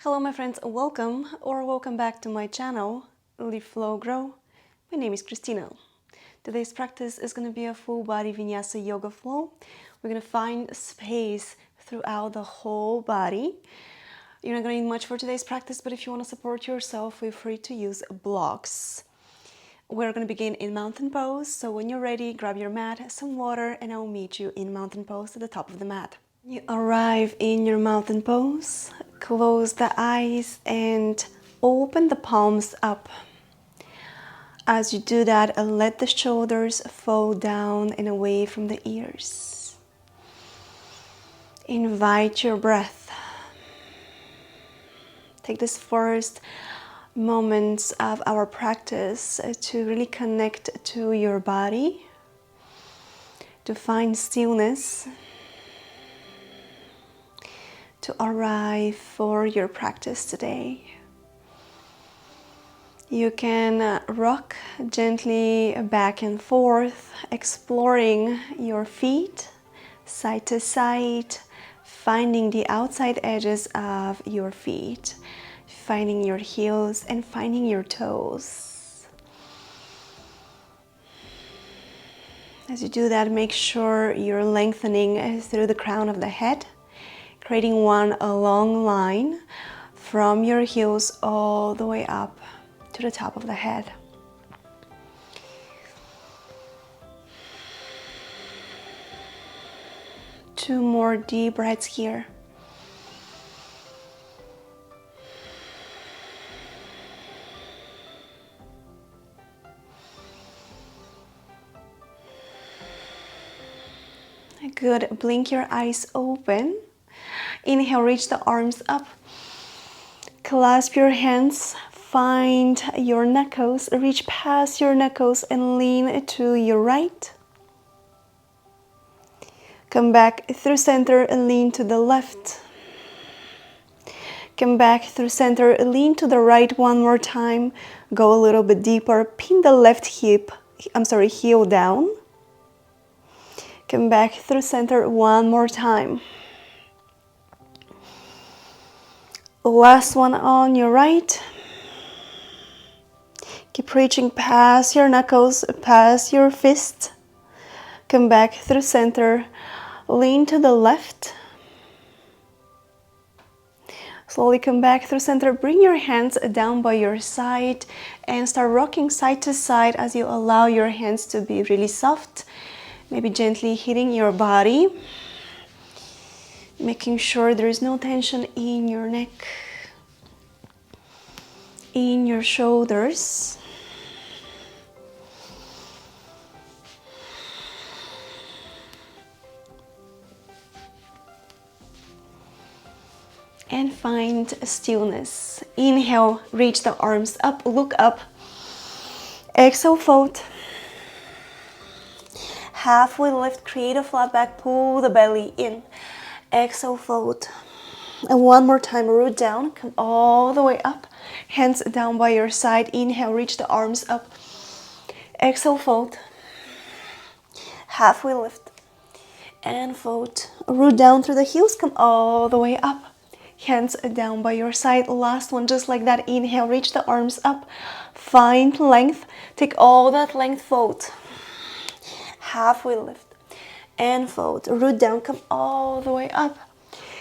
Hello my friends, welcome back to my channel, LiftFlowGrow. My name is Christina. Today's practice is going to be a full body Vinyasa yoga flow. We're going to find space throughout the whole body. You're not going to need much for today's practice, but if you want to support yourself, feel free to use blocks. We're going to begin in mountain pose, so when you're ready, grab your mat, some water, and I'll meet you in mountain pose at the top of the mat. You arrive in your mountain pose, close the eyes and open the palms up. As you do that, let the shoulders fall down and away from the ears. Invite your breath. Take this first moments of our practice to really connect to your body, to find stillness, to arrive for your practice today. You can rock gently back and forth, exploring your feet side to side, finding the outside edges of your feet, finding your heels and finding your toes. As you do that, make sure you're lengthening through the crown of the head, creating one long line from your heels all the way up to the top of the head. Two more deep breaths here. Good. Blink your eyes open. Inhale, reach the arms up. Clasp your hands. Find your knuckles. Reach past your knuckles and lean to your right. Come back through center and lean to the left. Come back through center, lean to the right one more time. Go a little bit deeper. Pin the left heel down. Come back through center one more time. Last one on your right. Keep reaching past your knuckles, past your fist. Come back through center. Lean to the left. Slowly come back through center. Bring your hands down by your side and start rocking side to side as you allow your hands to be really soft. Maybe gently hitting your body. Making sure there is no tension in your neck, in your shoulders. And find stillness. Inhale, reach the arms up, look up. Exhale, fold. Halfway lift, create a flat back, pull the belly in. Exhale, fold. And one more time, root down, come all the way up. Hands down by your side. Inhale, reach the arms up. Exhale, fold. Halfway lift. And fold. Root down through the heels, come all the way up. Hands down by your side. Last one, just like that. Inhale, reach the arms up. Find length. Take all that length, fold. Halfway lift and fold. Root down, come all the way up.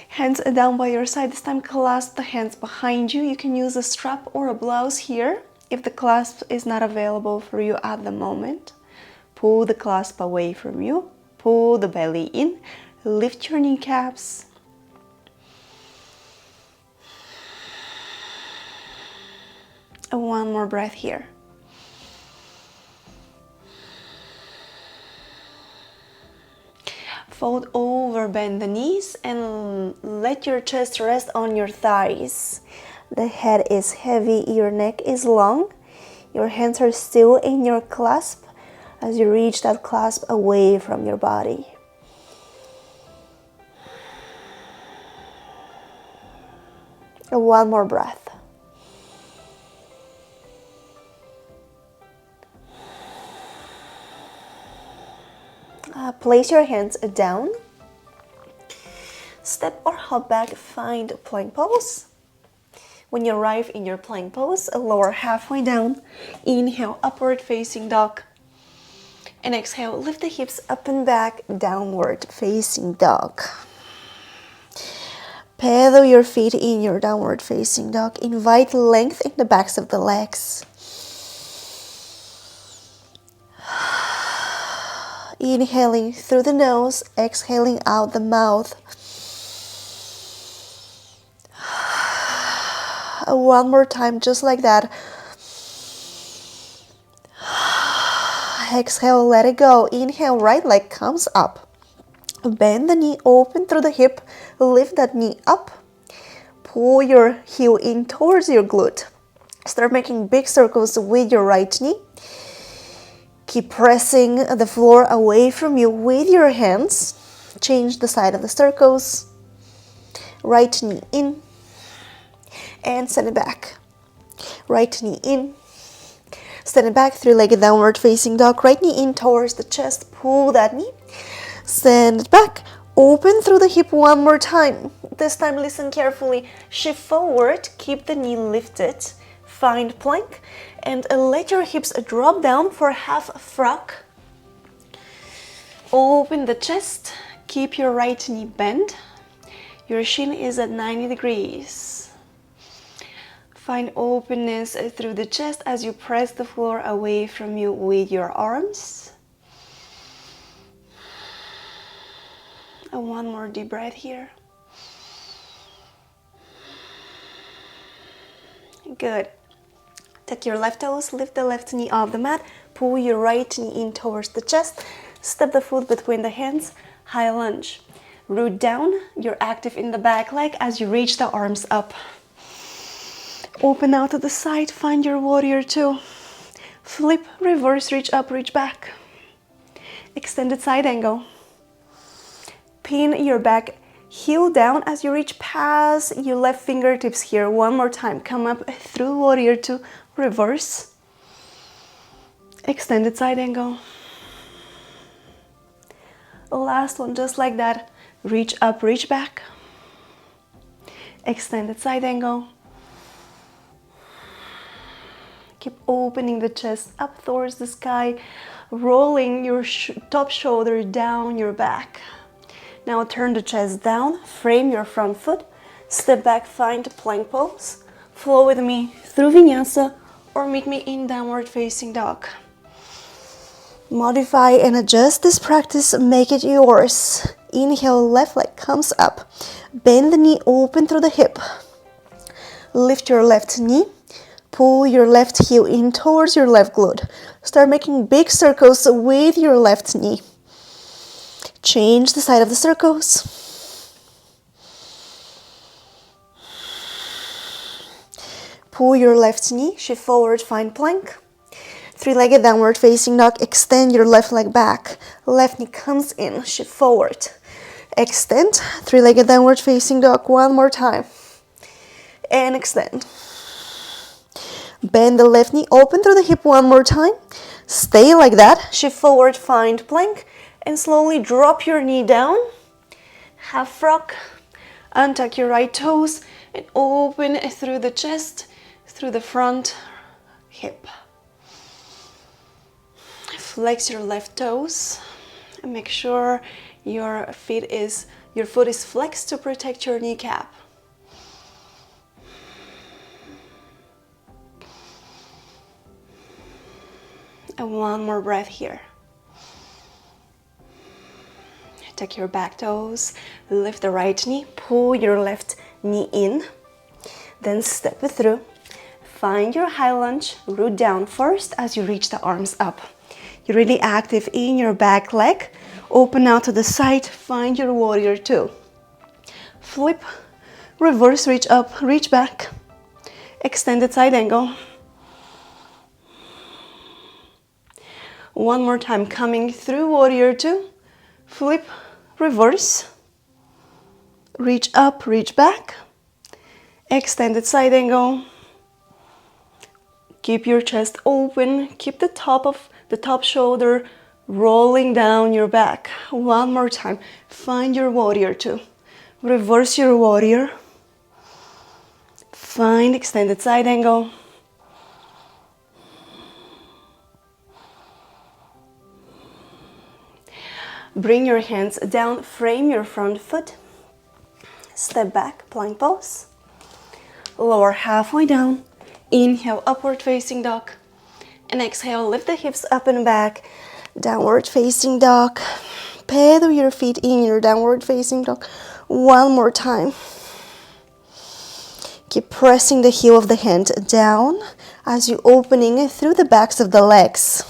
Hands down by your side. This time clasp the hands behind you. You can use a strap or a blouse here if the clasp is not available for you at the moment. Pull the clasp away from you. Pull the belly in. Lift your kneecaps. And one more breath here. Fold over, bend the knees and let your chest rest on your thighs. The head is heavy, your neck is long. Your hands are still in your clasp as you reach that clasp away from your body. And one more breath. Place your hands down. Step or hop back, find plank pose. When you arrive in your plank pose, lower halfway down. Inhale, upward facing dog. And exhale, lift the hips up and back, downward facing dog. Pedal your feet in your downward facing dog. Invite length in the backs of the legs. Inhaling through the nose, exhaling out the mouth. One more time, just like that. Exhale, let it go. Inhale, right leg comes up. Bend the knee, open through the hip. Lift that knee up. Pull your heel in towards your glute. Start making big circles with your right knee. Keep pressing the floor away from you with your hands. Change the side of the circles. Right knee in. And send it back. Right knee in. Send it back, three-legged downward facing dog. Right knee in towards the chest. Pull that knee. Send it back. Open through the hip one more time. This time listen carefully. Shift forward. Keep the knee lifted. Find plank. And let your hips drop down for half frog. Open the chest. Keep your right knee bent. Your shin is at 90 degrees. Find openness through the chest as you press the floor away from you with your arms. And one more deep breath here. Good. Tuck your left toes, lift the left knee off the mat, pull your right knee in towards the chest, step the foot between the hands, high lunge. Root down, you're active in the back leg as you reach the arms up. Open out to the side, find your warrior two. Flip, reverse, reach up, reach back. Extended side angle. Pin your back heel down as you reach past your left fingertips here. One more time, come up through warrior two, reverse. Extended side angle. Last one, just like that. Reach up, reach back. Extended side angle. Keep opening the chest up towards the sky, rolling your top shoulder down your back. Now turn the chest down, frame your front foot, step back, find plank pose. Flow with me through Vinyasa or meet me in downward facing dog. Modify and adjust this practice, make it yours. Inhale, left leg comes up. Bend the knee, open through the hip. Lift your left knee. Pull your left heel in towards your left glute. Start making big circles with your left knee. Change the side of the circles. Pull your left knee, shift forward, find plank. Three-legged downward facing dog, extend your left leg back. Left knee comes in, shift forward. Extend, three-legged downward facing dog, one more time. And extend. Bend the left knee, open through the hip one more time. Stay like that. Shift forward, find plank. And slowly drop your knee down. Half frog. Untuck your right toes. And open through the chest, through the front hip. Flex your left toes. And make sure your foot is flexed to protect your kneecap. And one more breath here. Tuck your back toes, lift the right knee, pull your left knee in, then step it through. Find your high lunge, root down first as you reach the arms up. You're really active in your back leg. Open out to the side, find your warrior two. Flip, reverse, reach up, reach back. Extended side angle. One more time, coming through warrior two. Flip, reverse. Reach up, reach back. Extended side angle. Keep your chest open. Keep the top shoulder rolling down your back. One more time. Find your warrior two. Reverse your warrior. Find extended side angle. Bring your hands down, frame your front foot. Step back, plank pose. Lower halfway down. Inhale, upward facing dog. And exhale, lift the hips up and back. Downward facing dog. Pedal your feet in your downward facing dog. One more time. Keep pressing the heel of the hand down as you're opening through the backs of the legs.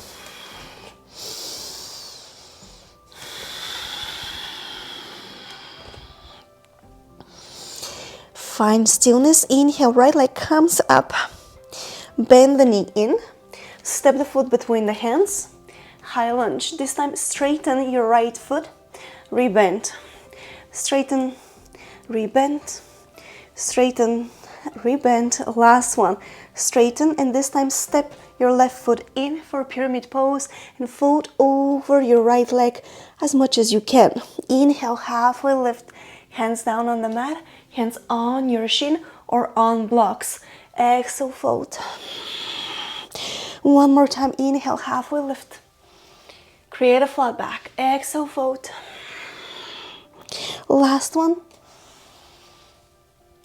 Find stillness. Inhale, right leg comes up. Bend the knee in. Step the foot between the hands. High lunge. This time straighten your right foot. Rebend. Straighten. Rebend. Straighten. Rebend. Last one. Straighten, and this time step your left foot in for pyramid pose and fold over your right leg as much as you can. Inhale, halfway lift. Hands down on the mat. Hands on your shin or on blocks. Exhale, fold. One more time. Inhale, halfway lift. Create a flat back. Exhale, fold. Last one.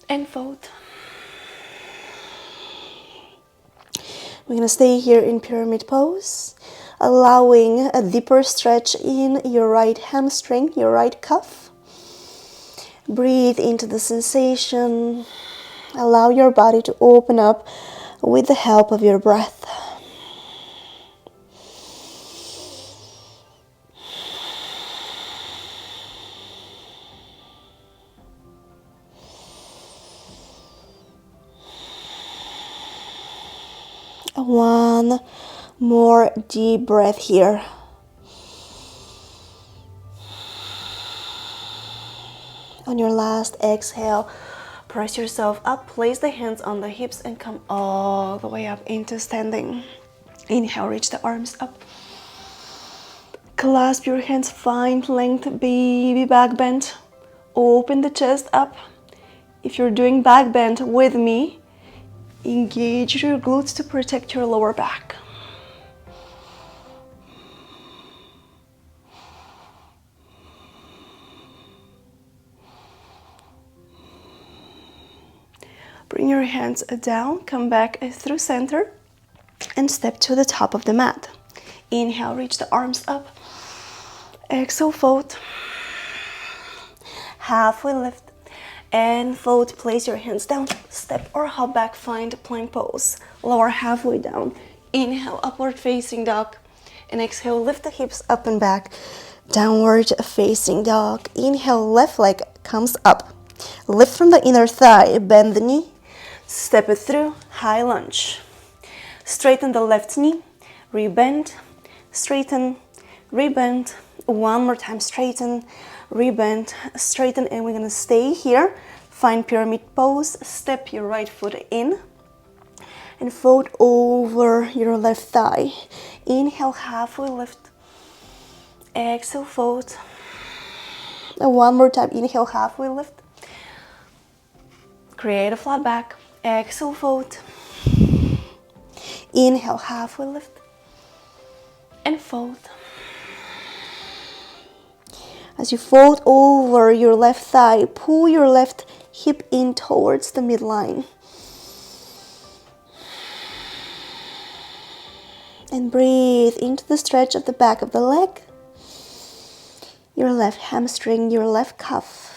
And fold. We're going to stay here in pyramid pose, allowing a deeper stretch in your right hamstring, your right calf. Breathe into the sensation. Allow your body to open up with the help of your breath. One more deep breath here. On your last exhale, press yourself up, place the hands on the hips and come all the way up into standing. Inhale, reach the arms up. Clasp your hands, find length, baby back bend. Open the chest up. If you're doing back bend with me, engage your glutes to protect your lower back. Bring your hands down, come back through center, and step to the top of the mat. Inhale, reach the arms up. Exhale, fold. Halfway lift and fold. Place your hands down, step or hop back, find plank pose. Lower halfway down. Inhale, upward facing dog. And exhale, lift the hips up and back. Downward facing dog. Inhale, left leg comes up. Lift from the inner thigh, bend the knee. Step it through, high lunge. Straighten the left knee, rebend, straighten, rebend. One more time, straighten, rebend, straighten, and we're gonna stay here. Find pyramid pose, step your right foot in and fold over your left thigh. Inhale, halfway lift. Exhale, fold. And one more time, inhale, halfway lift. Create a flat back. Exhale, fold. Inhale, halfway lift. And fold. As you fold over your left thigh, pull your left hip in towards the midline. And breathe into the stretch of the back of the leg, your left hamstring, your left calf.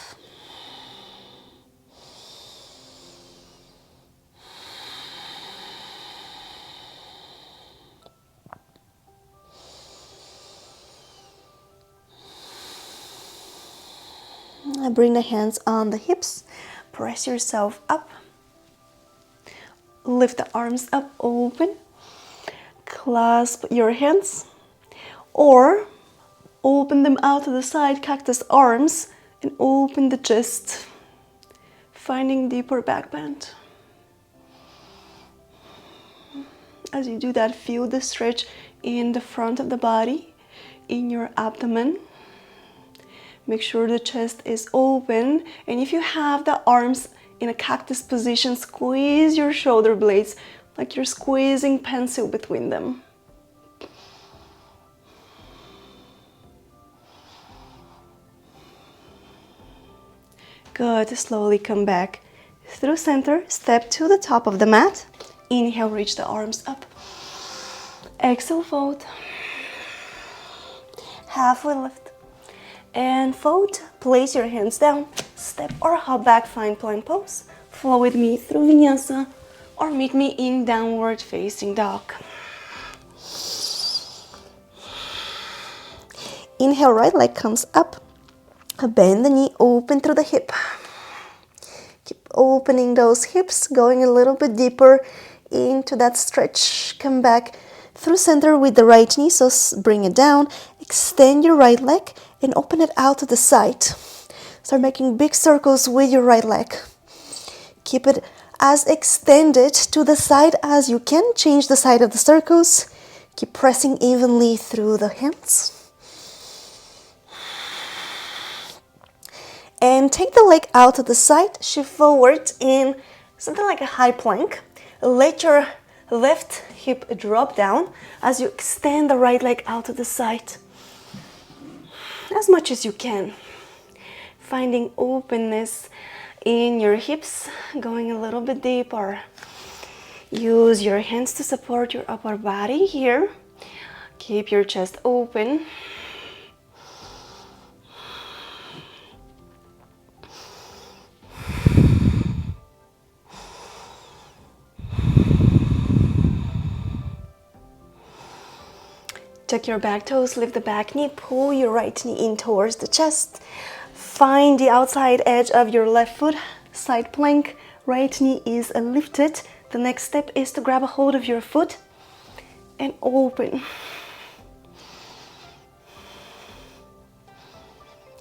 Bring the hands on the hips, press yourself up, lift the arms up, open, clasp your hands, or open them out to the side, cactus arms, and open the chest, finding deeper back bend. As you do that, feel the stretch in the front of the body, in your abdomen. Make sure the chest is open, and if you have the arms in a cactus position. Squeeze your shoulder blades like you're squeezing pencil between them. Good. Slowly come back through center. Step to the top of the mat. Inhale, reach the arms up. Exhale, fold. Halfway lift. And fold. Place your hands down. Step or hop back, find plank pose. Flow with me through Vinyasa or meet me in downward facing dog. Inhale, right leg comes up. Bend the knee, open through the hip. Keep opening those hips, going a little bit deeper into that stretch. Come back through center with the right knee, so bring it down. Extend your right leg and open it out to the side. Start making big circles with your right leg. Keep it as extended to the side as you can. Change the side of the circles. Keep pressing evenly through the hands. And take the leg out to the side, shift forward in something like a high plank. Let your left hip drop down as you extend the right leg out to the side as much as you can. Finding openness in your hips, going a little bit deeper. Use your hands to support your upper body here. Keep your chest open. Tuck your back toes, lift the back knee, pull your right knee in towards the chest. Find the outside edge of your left foot, side plank. Right knee is lifted. The next step is to grab a hold of your foot and open.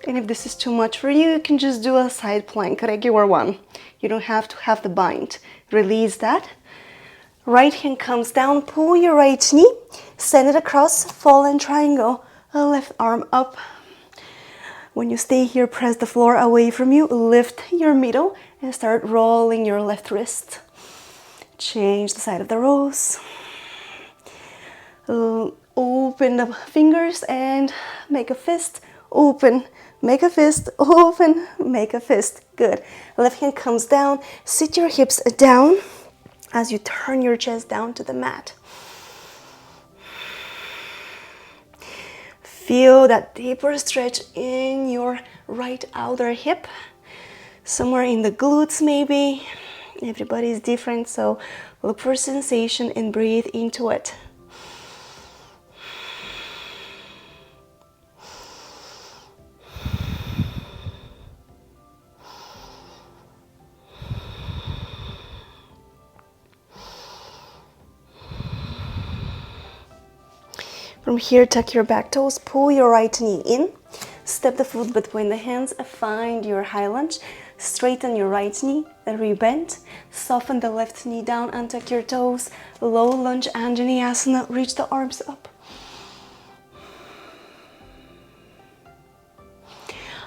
And if this is too much for you, you can just do a side plank, regular one. You don't have to have the bind. Release that. Right hand comes down, pull your right knee, send it across, fallen triangle, left arm up. When you stay here, press the floor away from you, lift your middle and start rolling your left wrist. Change the side of the rose. Open the fingers and make a fist, open, make a fist, open, make a fist. Good. Left hand comes down, sit your hips down as you turn your chest down to the mat. Feel that deeper stretch in your right outer hip, somewhere in the glutes maybe. Everybody is different, so look for sensation and breathe into it. From here, tuck your back toes, pull your right knee in, step the foot between the hands, find your high lunge, straighten your right knee, rebend, soften the left knee down, untuck your toes, low lunge, Vinyasa, reach the arms up.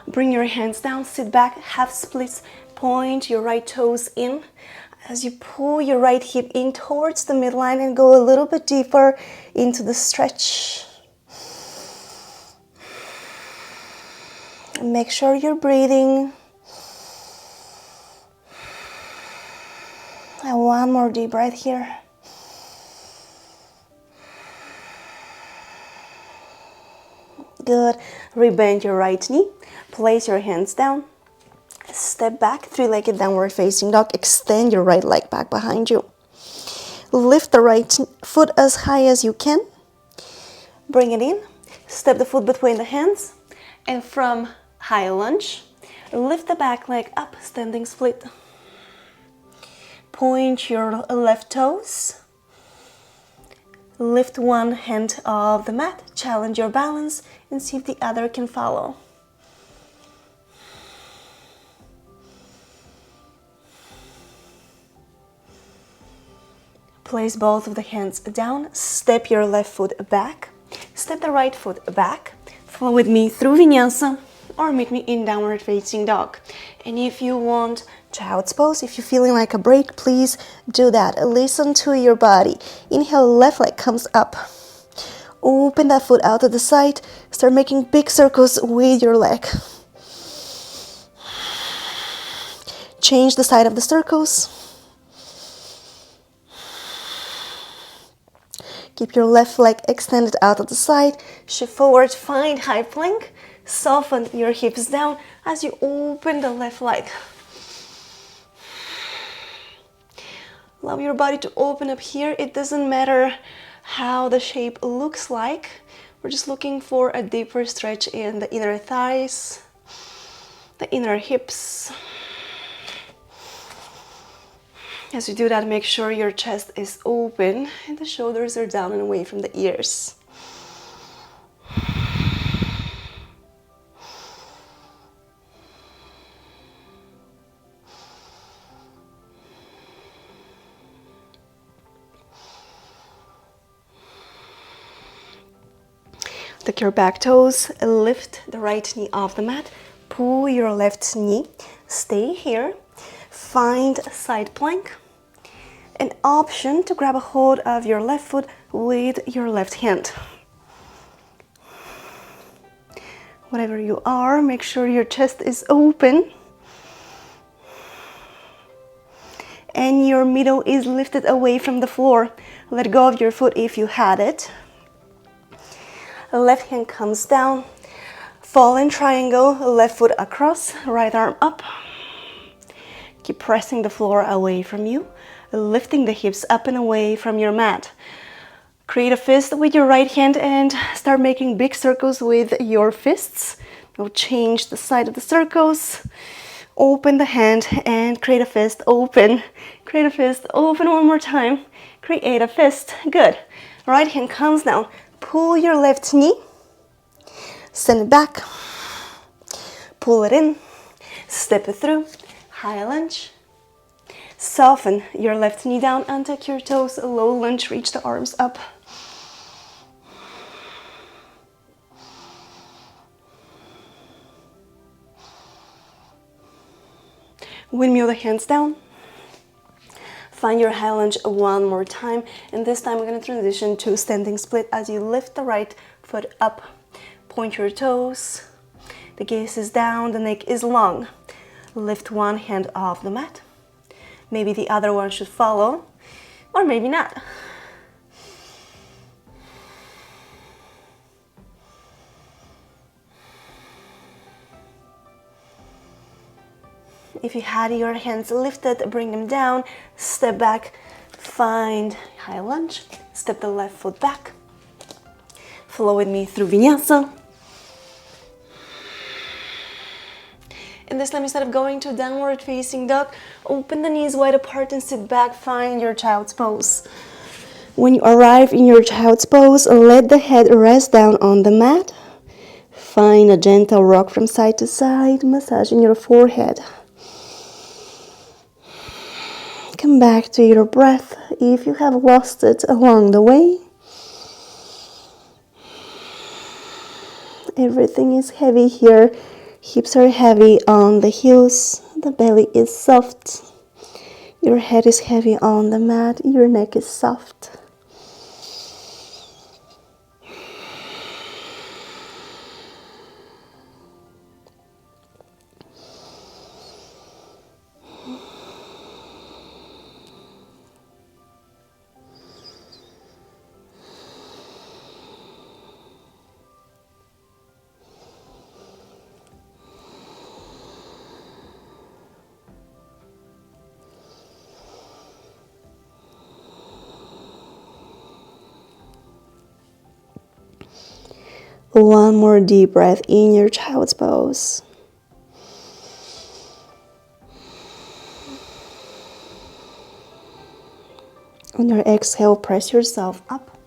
Bring your hands down, sit back, half splits, point your right toes in. As you pull your right hip in towards the midline and go a little bit deeper into the stretch. And make sure you're breathing. And one more deep breath here. Good. Rebend your right knee. Place your hands down. Step back, three-legged downward facing dog. Extend your right leg back behind you. Lift the right foot as high as you can. Bring it in. Step the foot between the hands. And from high lunge, lift the back leg up, standing split. Point your left toes. Lift one hand off the mat. Challenge your balance and see if the other can follow. Place both of the hands down, step your left foot back, step the right foot back, flow with me through Vinyasa or meet me in downward facing dog. And if you want Child's pose. If you're feeling like a break, please do that. Listen to your body. Inhale, left leg comes up. Open that foot out to the side. Start making big circles with your leg. Change the side of the circles. Keep your left leg extended out to the side. Shift forward, find high plank. Soften your hips down as you open the left leg. Allow your body to open up here. It doesn't matter how the shape looks like. We're just looking for a deeper stretch in the inner thighs, the inner hips. As you do that, make sure your chest is open and the shoulders are down and away from the ears. Tuck your back toes, lift the right knee off the mat, pull your left knee, stay here, find side plank, an option to grab a hold of your left foot with your left hand. Whatever you are, make sure your chest is open and your middle is lifted away from the floor. Let go of your foot if you had it. Left hand comes down, fallen triangle, left foot across, right arm up. Keep pressing the floor away from you, lifting the hips up and away from your mat. Create a fist with your right hand and start making big circles with your fists. Now change the side of the circles. Open the hand and create a fist, open. Create a fist, open one more time. Create a fist, good. Right hand comes down. Pull your left knee, send it back, pull it in, step it through, high lunge. Soften your left knee down, untuck your toes, low lunge, reach the arms up. Windmill the hands down. Find your high lunge one more time, and this time we're going to transition to standing split as you lift the right foot up. Point your toes, the gaze is down, the neck is long. Lift one hand off the mat. Maybe the other one should follow, or maybe not. If you had your hands lifted, bring them down, step back, find high lunge, step the left foot back. Flow with me through Vinyasa. And this time, instead of going to downward facing dog, open the knees wide apart and sit back, find your child's pose. When you arrive in your child's pose, let the head rest down on the mat. Find a gentle rock from side to side, massaging your forehead. Come back to your breath if you have lost it along the way. Everything is heavy here. Hips are heavy on the heels. The belly is soft. Your head is heavy on the mat. Your neck is soft. One more deep breath in your child's pose. On your exhale, press yourself up.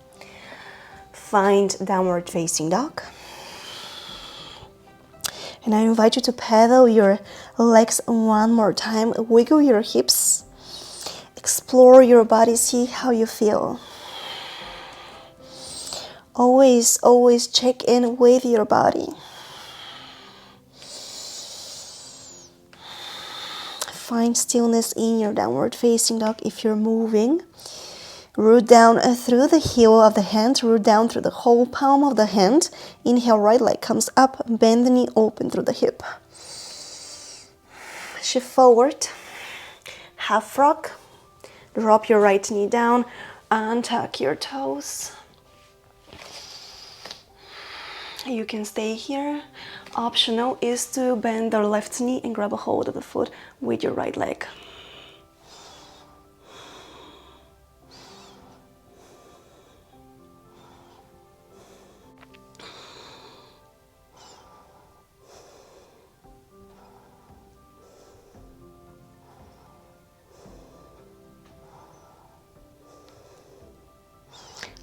Find downward facing dog. And I invite you to pedal your legs one more time. Wiggle your hips. Explore your body, see how you feel. Always check in with your body. Find stillness in your downward facing dog if you're moving. Root down through the heel of the hand, root down through the whole palm of the hand. Inhale, right leg comes up, bend the knee, open through the hip. Shift forward, half frog. Drop your right knee down, untuck your toes. You can stay here. Optional is to bend the left knee and grab a hold of the foot with your right leg.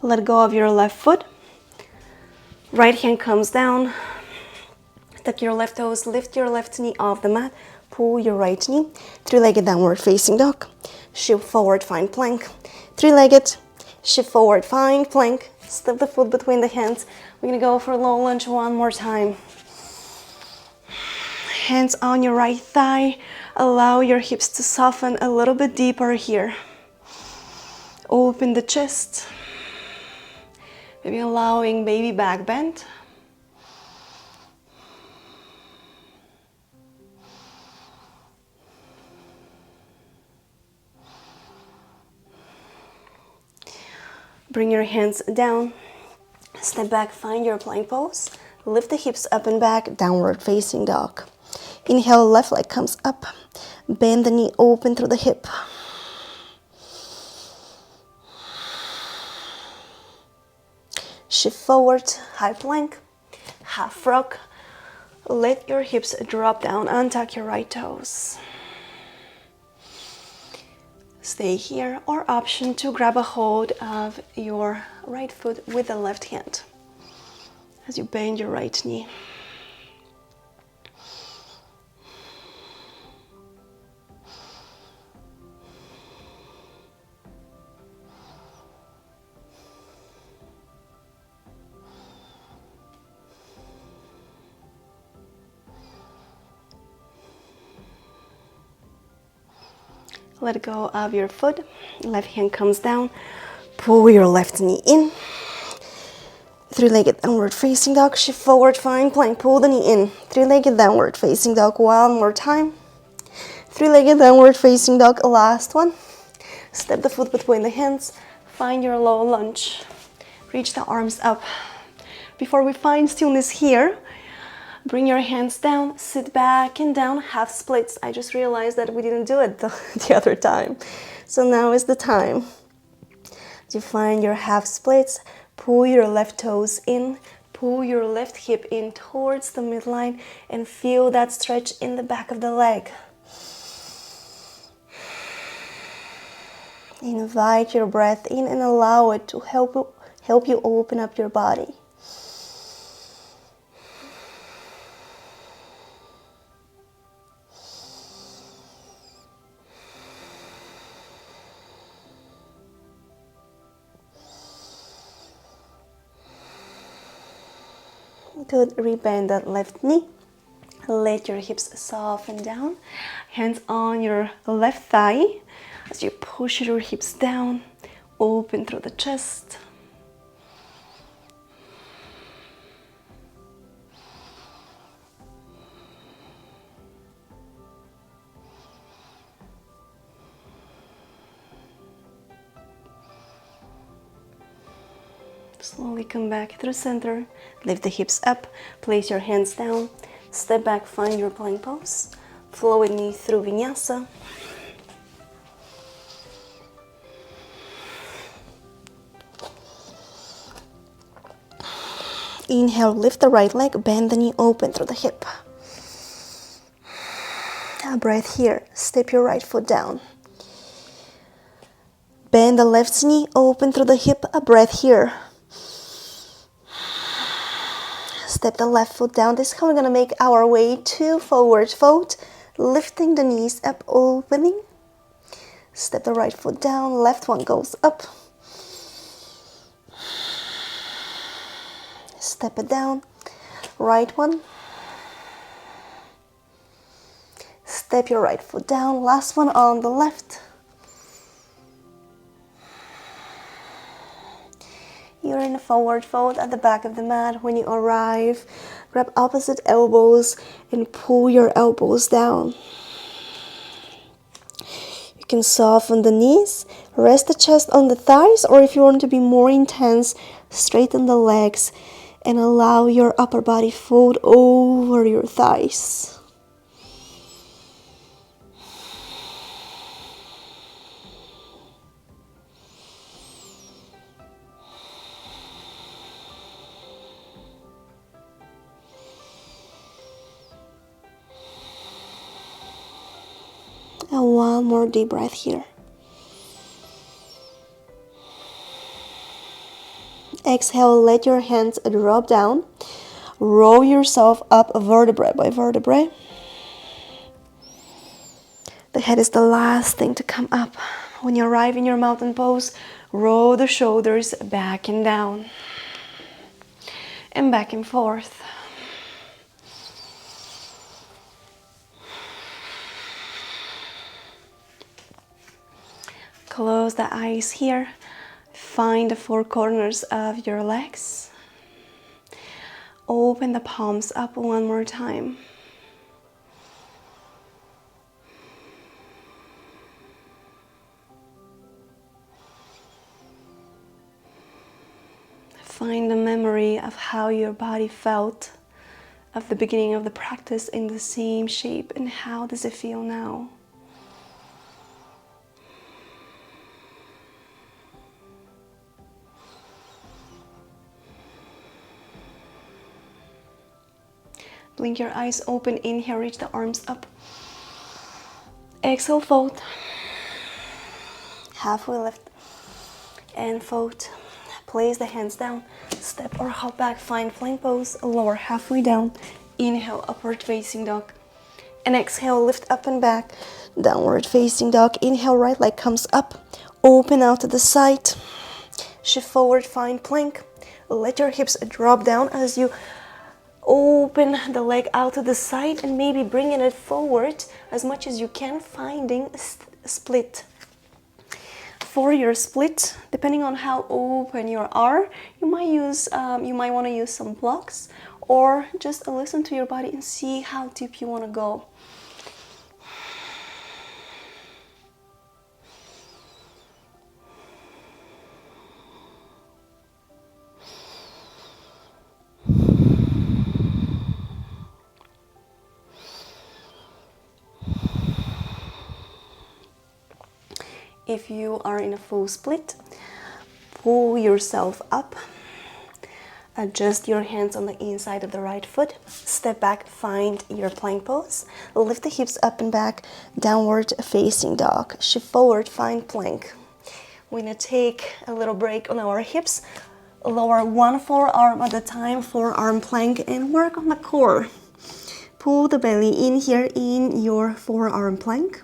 Let go of your left foot. Right hand comes down. Tuck your left toes, lift your left knee off the mat, pull your right knee, three-legged downward facing dog. Shift forward, find plank. Three-legged, shift forward, find plank. Step the foot between the hands. We're gonna go for low lunge one more time. Hands on your right thigh. Allow your hips to soften a little bit deeper here. Open the chest. Maybe allowing baby back bend. Bring your hands down. Step back, find your plank pose. Lift the hips up and back, downward facing dog. Inhale, left leg comes up. Bend the knee, open through the hip. Shift forward, high plank, half frog. Let your hips drop down, untuck your right toes. Stay here, or option to grab a hold of your right foot with the left hand as you bend your right knee. Let go of your foot, left hand comes down, pull your left knee in, three-legged downward facing dog, shift forward, find plank, pull the knee in, three-legged downward facing dog, one more time, three-legged downward facing dog, last one, step the foot between the hands, find your low lunge, reach the arms up. Before we find stillness here, bring your hands down, sit back and down, half splits. I just realized that we didn't do it the other time. So now is the time. To find your half splits, pull your left toes in, pull your left hip in towards the midline and feel that stretch in the back of the leg. Invite your breath in and allow it to help you open up your body. Good, rebend that left knee. Let your hips soften down. Hands on your left thigh as you push your hips down. Open through the chest. Slowly come back through center. Lift the hips up. Place your hands down. Step back, find your plank pose. Flow with me through Vinyasa. Inhale, lift the right leg, bend the knee, open through the hip. A breath here. Step your right foot down. Bend the left knee, open through the hip. A breath here. Step the left foot down. This is how we're going to make our way to forward fold. Lifting the knees up, opening. Step the right foot down. Left one goes up. Step it down. Right one. Step Step your right foot down. Last one on the left. You're in a forward fold at the back of the mat. When you arrive, grab opposite elbows and pull your elbows down. You can soften the knees, rest the chest on the thighs, or if you want to be more intense, straighten the legs and allow your upper body fold over your thighs. And one more deep breath here. Exhale, let your hands drop down. Roll yourself up vertebrae by vertebrae. The head is the last thing to come up. When you arrive in your mountain pose, roll the shoulders back and down. And back and forth. Close the eyes here. Find the four corners of your legs. Open the palms up one more time. Find the memory of how your body felt at the beginning of the practice in the same shape, and how does it feel now? Blink your eyes open. Inhale, reach the arms up. Exhale, fold. Halfway lift and fold. Place the hands down. Step or hop back. Find plank pose. Lower halfway down. Inhale, upward facing dog. And exhale, lift up and back. Downward facing dog. Inhale, right leg comes up. Open out to the side. Shift forward, find plank. Let your hips drop down as you open the leg out to the side, and maybe bringing it forward as much as you can, finding a split. For your split, depending on how open you are, you might want to use some blocks, or just listen to your body and see how deep you want to go. If you are in a full split, pull yourself up. Adjust your hands on the inside of the right foot. Step back, find your plank pose. Lift the hips up and back, downward facing dog. Shift forward, find plank. We're gonna take a little break on our hips. Lower one forearm at a time, forearm plank, and work on the core. Pull the belly in here in your forearm plank.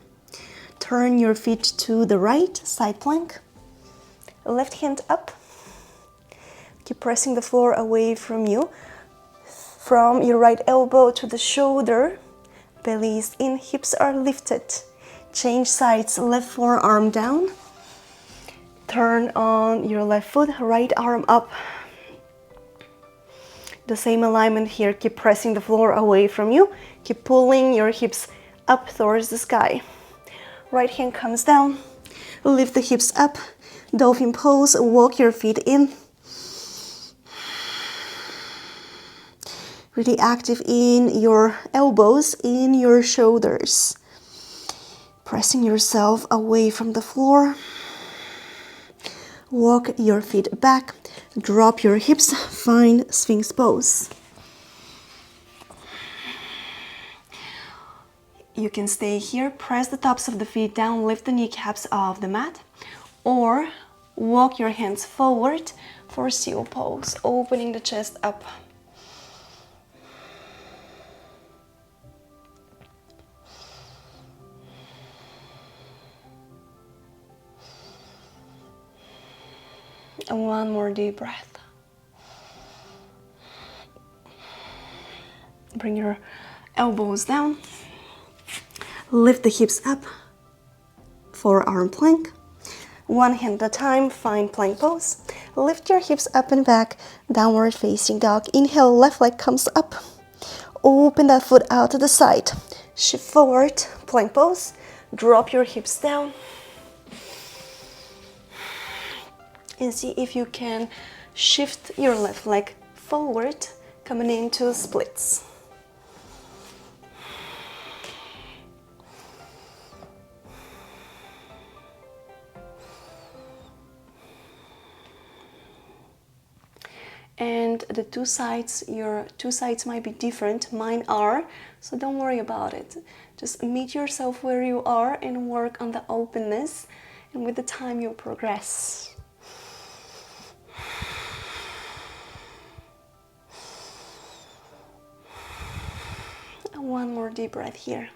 Turn your feet to the right, side plank. Left hand up. Keep pressing the floor away from you. From your right elbow to the shoulder. Belly is in, hips are lifted. Change sides, left forearm down. Turn on your left foot, right arm up. The same alignment here, keep pressing the floor away from you. Keep pulling your hips up towards the sky. Right hand comes down, lift the hips up, dolphin pose, walk your feet in. Really active in your elbows, in your shoulders. Pressing yourself away from the floor. Walk your feet back, drop your hips, find Sphinx pose. You can stay here, press the tops of the feet down, lift the kneecaps off the mat, or walk your hands forward for seal pose, opening the chest up. And one more deep breath. Bring your elbows down. Lift the hips up, forearm plank. One hand at a time, find plank pose. Lift your hips up and back, downward facing dog. Inhale, left leg comes up. Open that foot out to the side. Shift forward, plank pose. Drop your hips down. And see if you can shift your left leg forward, coming into splits. And the your two sides might be different. Mine are, so don't worry about it. Just meet yourself where you are and work on the openness, and with the time you'll progress. And one more deep breath here.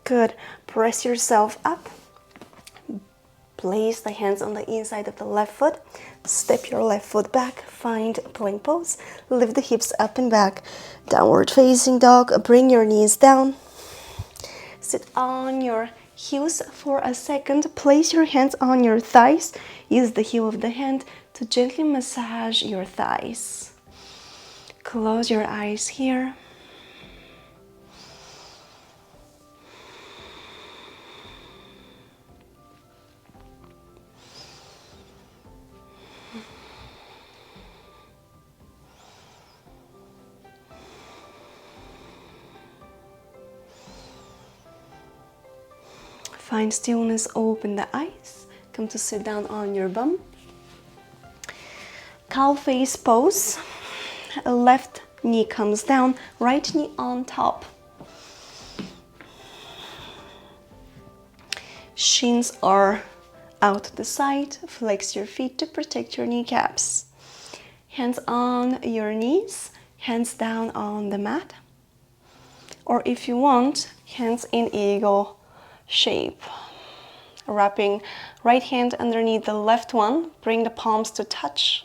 Good. Press yourself up. Place the hands on the inside of the left foot. Step your left foot back. Find plank pose. Lift the hips up and back. Downward facing dog. Bring your knees down. Sit on your heels for a second. Place your hands on your thighs. Use the heel of the hand to gently massage your thighs. Close your eyes here. Find stillness, open the eyes. Come to sit down on your bum. Cow face pose. Left knee comes down, right knee on top. Shins are out to the side. Flex your feet to protect your kneecaps. Hands on your knees, hands down on the mat. Or if you want, hands in eagle shape. Wrapping right hand underneath the left one, bring the palms to touch.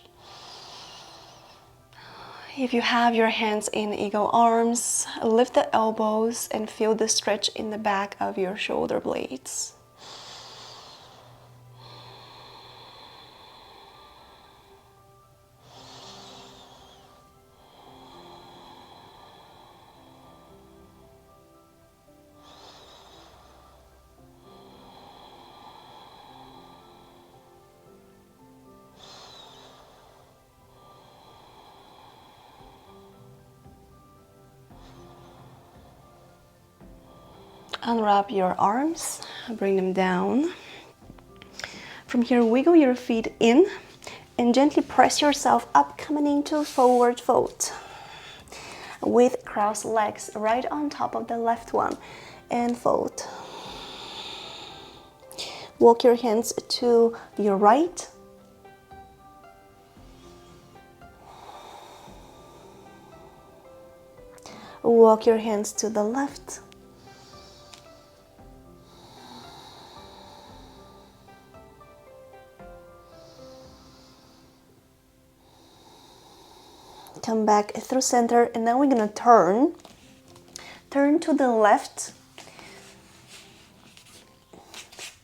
If you have your hands in eagle arms, lift the elbows and feel the stretch in the back of your shoulder blades. Unwrap your arms, bring them down. From here, wiggle your feet in and gently press yourself up, coming into forward fold. With crossed legs right on top of the left one, and fold. Walk your hands to your right. Walk your hands to the left. Come back through center, and now we're gonna turn to the left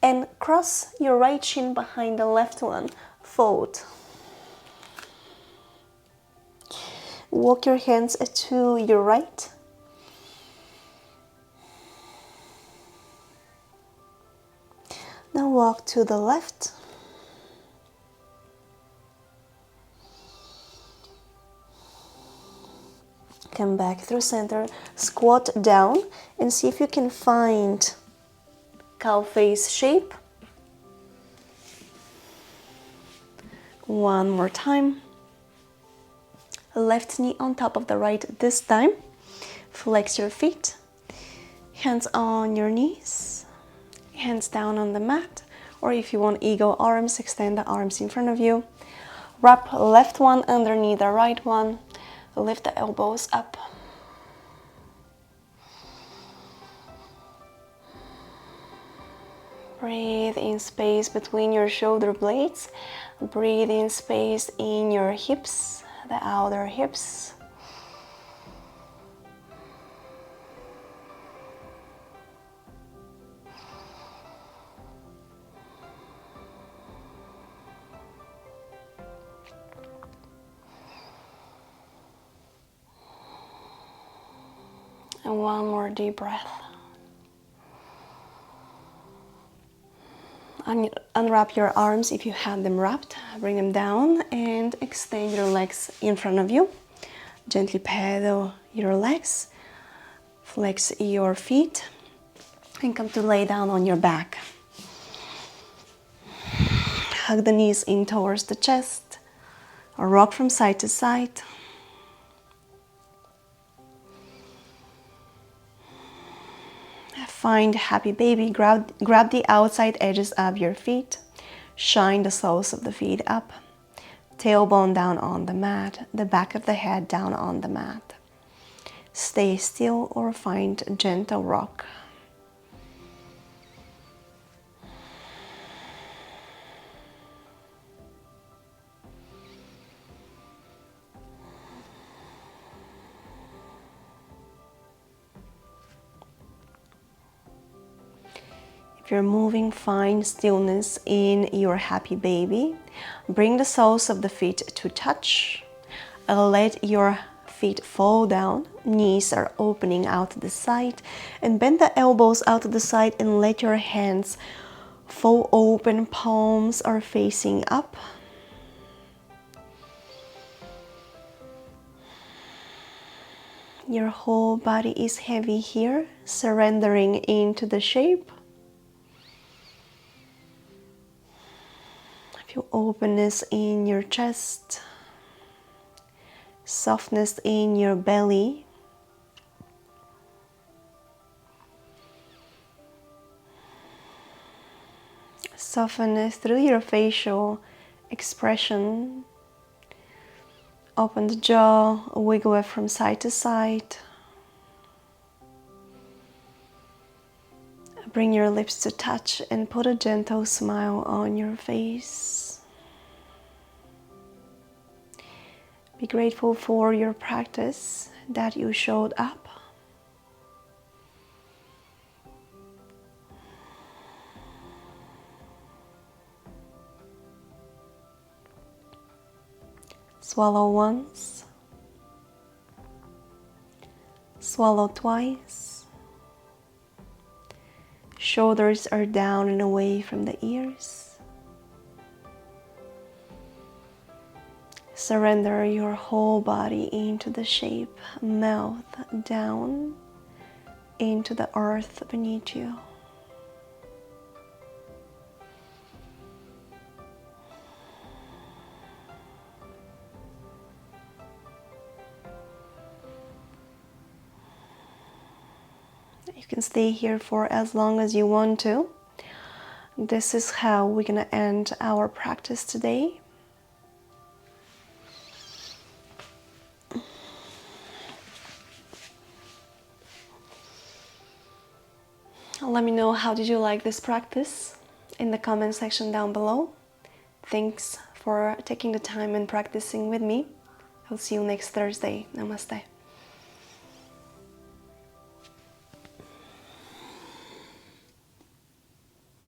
and cross your right shin behind the left one. Fold. Walk your hands to your right. Now walk to the left. Come back through center, squat down, and see if you can find cow face shape. One more time. Left knee on top of the right this time. Flex your feet. Hands on your knees. Hands down on the mat. Or if you want eagle arms, extend the arms in front of you. Wrap left one underneath the right one. Lift the elbows up. Breathe in space between your shoulder blades. Breathe in space in your hips, the outer hips. One more deep breath. Unwrap your arms if you have them wrapped. Bring them down and extend your legs in front of you. Gently pedal your legs. Flex your feet and come to lay down on your back. Hug the knees in towards the chest or rock from side to side. Find happy baby. Grab the outside edges of your feet. Shine the soles of the feet up. Tailbone down on the mat. The back of the head down on the mat. Stay still or find a gentle rock. If you're moving, find stillness in your happy baby. Bring the soles of the feet to touch. Let your feet fall down. Knees are opening out to the side. And bend the elbows out to the side and let your hands fall open. Palms are facing up. Your whole body is heavy here, surrendering into the shape. Feel openness in your chest, softness in your belly. Softness through your facial expression. Open the jaw, wiggle it from side to side. Bring your lips to touch and put a gentle smile on your face. Be grateful for your practice, that you showed up. Swallow once. Swallow twice. Shoulders are down and away from the ears. Surrender your whole body into the shape, mouth down into the earth beneath you. You can stay here for as long as you want to. This is how we're going to end our practice today. Let me know how did you like this practice in the comment section down below. Thanks for taking the time and practicing with me. I'll see you next Thursday. Namaste.